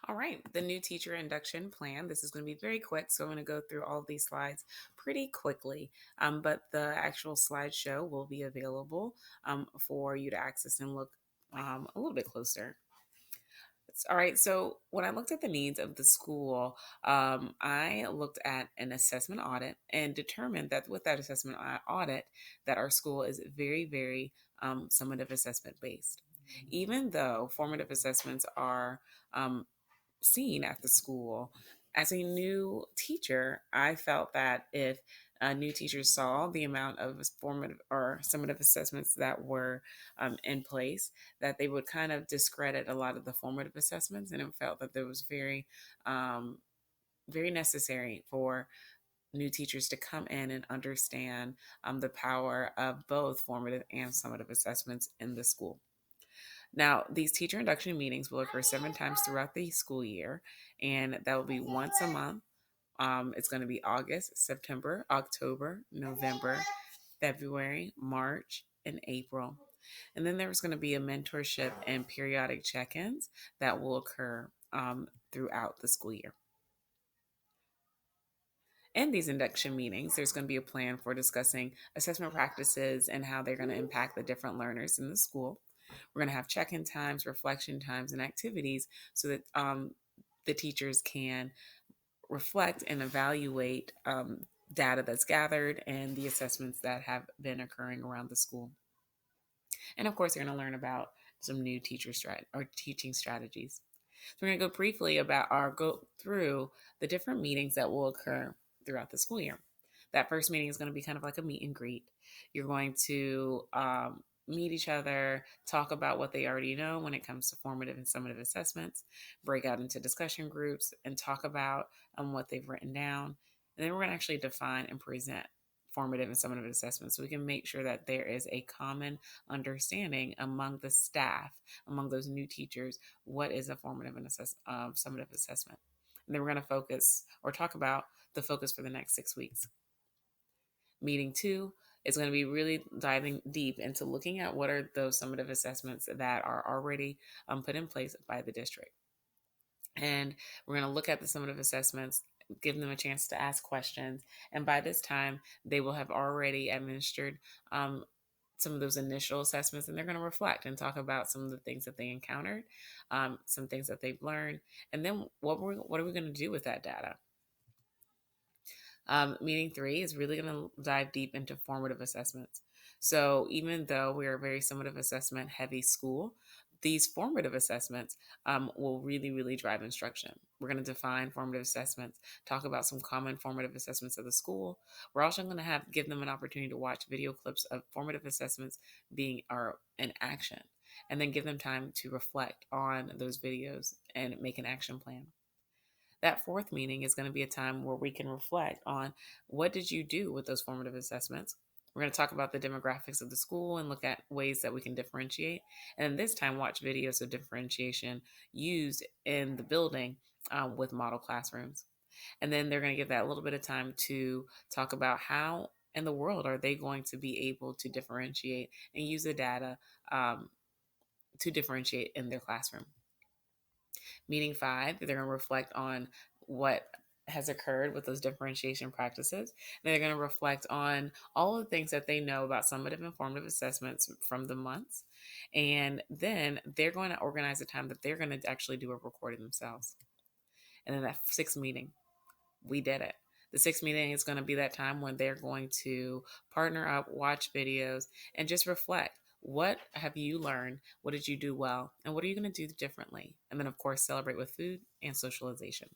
All right, the new teacher induction plan. This is going to be very quick, so I'm going to go through all of these slides pretty quickly. But the actual slideshow will be available for you to access and look a little bit closer. All right, so when I looked at the needs of the school, I looked at an assessment audit and determined that with that assessment audit, that our school is very summative assessment based. Even though formative assessments are seen at the school. As a new teacher, I felt that if new teachers saw the amount of formative or summative assessments that were in place, that they would kind of discredit a lot of the formative assessments, and it felt that there was um, very necessary for new teachers to come in and understand the power of both formative and summative assessments in the school. Now, these teacher induction meetings will occur 7 times throughout the school year, and that will be once a month. It's going to be August, September, October, November, February, March, and April. And then there's going to be a mentorship and periodic check ins that will occur throughout the school year. In these induction meetings, there's going to be a plan for discussing assessment practices and how they're going to impact the different learners in the school. We're going to have check in times, reflection times, and activities so that the teachers can reflect and evaluate data that's gathered and the assessments that have been occurring around the school. And of course, they're going to learn about some new teaching strategies. So we're going to go briefly about or go through the different meetings that will occur throughout the school year. That first meeting is going to be kind of like a meet and greet. You're going to meet each other, talk about what they already know when it comes to formative and summative assessments, break out into discussion groups, and talk about what they've written down. And then we're going to actually define and present formative and summative assessments so we can make sure that there is a common understanding among the staff, among those new teachers, what is a formative and summative assessment. And then we're going to focus or talk about the focus for the next 6 weeks. Meeting 2 is going to be really diving deep into looking at what are those summative assessments that are already put in place by the district. And we're going to look at the summative assessments, give them a chance to ask questions. And by this time, they will have already administered some of those initial assessments, and they're going to reflect and talk about some of the things that they encountered, some things that they've learned, and then what are we going to do with that data? Meeting 3 is really going to dive deep into formative assessments. So even though we are a very summative assessment heavy school, these formative assessments will really drive instruction. We're going to define formative assessments, talk about some common formative assessments of the school. We're also going to give them an opportunity to watch video clips of formative assessments being in action, and then give them time to reflect on those videos and make an action plan. That fourth meeting is going to be a time where we can reflect on what did you do with those formative assessments. We're going to talk about the demographics of the school and look at ways that we can differentiate. And this time, watch videos of differentiation used in the building with model classrooms. And then they're going to give that a little bit of time to talk about how in the world are they going to be able to differentiate and use the data to differentiate in their classroom. Meeting 5, they're going to reflect on what has occurred with those differentiation practices. They're going to reflect on all the things that they know about summative and formative assessments from the months. And then they're going to organize a time that they're going to actually do a recording themselves. And then that 6th meeting, we did it. The 6th meeting is going to be that time when they're going to partner up, watch videos, and just reflect. What have you learned? What did you do well? And what are you going to do differently? And then, of course, celebrate with food and socialization.